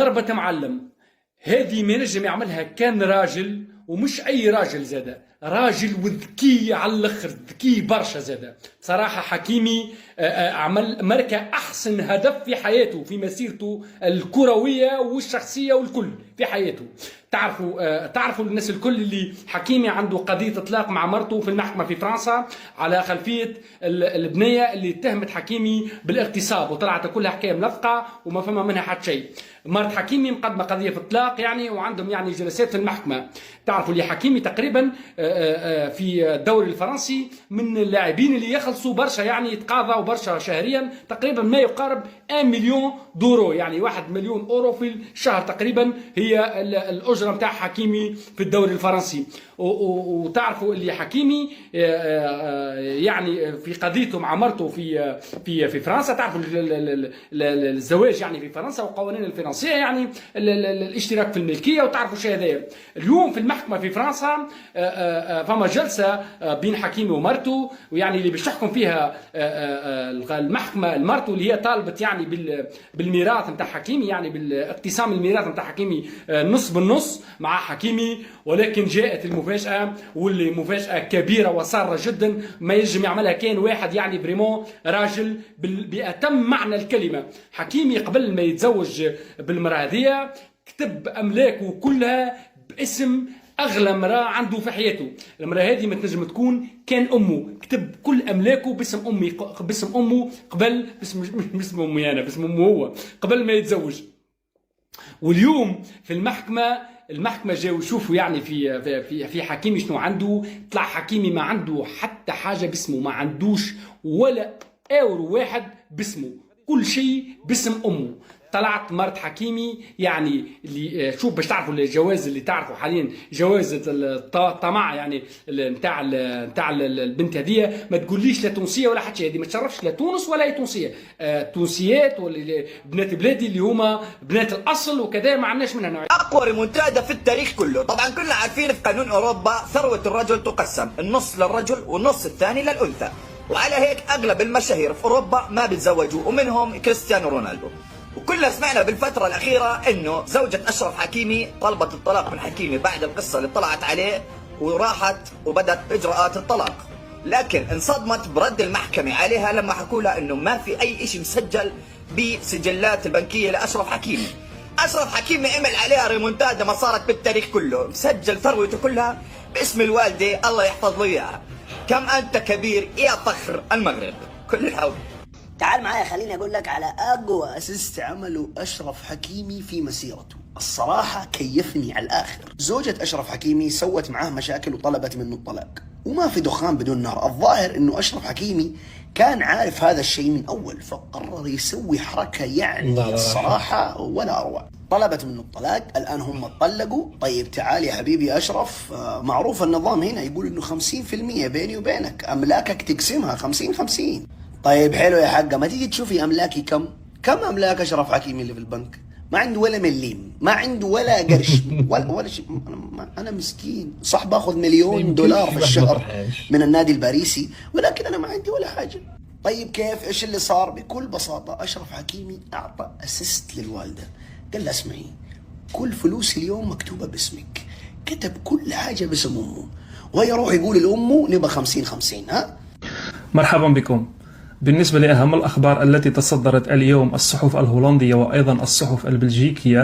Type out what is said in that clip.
ضربة معلم. هذه ما نجم يعملها كان راجل، ومش اي راجل زاده، راجل وذكي على الاخر، ذكي برشا زاده. بصراحه حكيمي عمل مركه احسن هدف في حياته، في مسيرته الكرويه والشخصيه والكل في حياته. تعرفوا الناس الكل اللي حكيمي عنده قضيه اطلاق مع مرته في المحكمه في فرنسا على خلفيه البنيه اللي اتهمت حكيمي بالاغتصاب، وطلعت كلها حكايه ملفقه وما فما منها حتى شيء. مرت حكيمي مقدمه قضيه في اطلاق يعني، وعندهم يعني جلسات في المحكمه. تعرفوا اللي حكيمي تقريبا في الدوري الفرنسي من اللاعبين اللي يخلصوا برشا، يعني يتقاضوا برشا شهريا، تقريبا ما يقارب 1 مليون دورو، يعني 1 مليون اورو في الشهر تقريبا هي الاجره نتاع حكيمي في الدوري الفرنسي. وتعرفوا اللي حكيمي يعني في قضيته مع مرته في فرنسا، تعرفوا الزواج يعني في فرنسا والقوانين الفرنسيه يعني الاشتراك في الملكيه، وتعرفوا شيء هذايا. اليوم في المحكمه في فرنسا فما جلسه بين حكيمي ومرته، ويعني اللي باش تحكم فيها المحكمه مرته اللي هي طالبت يعني بالميراث نتاع حكيمي، يعني بالاقتسام الميراث نتاع حكيمي نص بالنص مع حكيمي. ولكن جاءت المفاجاه، واللي مفاجاه كبيره وساره جدا ما ينجم يعملها كان واحد يعني بريمون راجل بأتم معنى الكلمه. حكيمي قبل ما يتزوج بالمراه هذه كتب املاكه كلها باسم اغلى امراه عنده في حياته. المراه هذه ما تنجم تكون كان امه، كتب كل املاكه باسم امي، باسم امه قبل، باسم امي انا، باسم امه هو قبل ما يتزوج. واليوم في المحكمه جاوا يشوفوا يعني في حكيمي شنو عنده. طلع حكيمي ما عنده حتى حاجه باسمه، ما عندوش ولا اورو واحد باسمه، كل شيء باسم امه. طلعت مرت حكيمي يعني اللي شوف باش تعرفوا الجواز اللي تعرفوا حاليا، جواز الطمع يعني نتاع البنت هذه، ما تقوليش لا تونسيه ولا حتى هذه، ما تشرفش لا تونس ولا هي تونسيه. تونسيات ولا بنات بلادي اللي هما بنات الاصل وكذا، ما عندناش منها نوعيه. اقوى ريمونتادا في التاريخ كله. طبعا كلنا عارفين في قانون اوروبا ثروه الرجل تقسم النص للرجل والنص الثاني للانثى، وعلى هيك اغلب المشاهير في اوروبا ما بيتزوجوا، ومنهم كريستيانو رونالدو. وكلنا سمعنا بالفترة الأخيرة إنه زوجة أشرف حكيمي طلبت الطلاق من حكيمي بعد القصة اللي طلعت عليه، وراحت وبدت إجراءات الطلاق. لكن انصدمت برد المحكمة عليها لما حكوا لها إنه ما في أي شيء مسجل بسجلات البنكية لأشرف حكيمي. أشرف حكيمي عمل عليها ريمونتادا ما صارت بالتاريخ كله، مسجل ثروته كلها باسم الوالدة الله يحفظ له إياها. كم أنت كبير يا فخر المغرب، كل الحول. تعال معايا خليني اقول لك على اقوى اسيست عمله اشرف حكيمي في مسيرته. الصراحة كيفني على الاخر. زوجة اشرف حكيمي سوت معاه مشاكل وطلبت منه الطلاق، وما في دخان بدون نار. الظاهر انه اشرف حكيمي كان عارف هذا الشيء من اول، فقرر يسوي حركة يعني الصراحة ولا اروع. طلبت منه الطلاق، الان هم اتطلقوا. طيب تعال يا حبيبي اشرف، معروف النظام هنا يقول انه 50% بيني وبينك، املاكك تقسمها 50-50. طيب حلو يا حقه، ما تيجي تشوفي املاكي كم املاك اشرف حكيمي اللي في البنك؟ ما عنده ولا مليم، ما عنده ولا قرش ولا شيء. انا مسكين صح، باخذ $1,000,000 في الشهر من النادي الباريسي، ولكن انا ما عندي ولا حاجه. طيب كيف؟ ايش اللي صار؟ بكل بساطه اشرف حكيمي اعطى اسيست للوالده، قال لها اسمعي، كل فلوسي اليوم مكتوبه باسمك. كتب كل حاجه باسم امه، وهي يروح يقول لامه نبغى 50-50. ها مرحبا بكم. بالنسبة لأهم الأخبار التي تصدرت اليوم الصحف الهولندية وأيضا الصحف البلجيكية،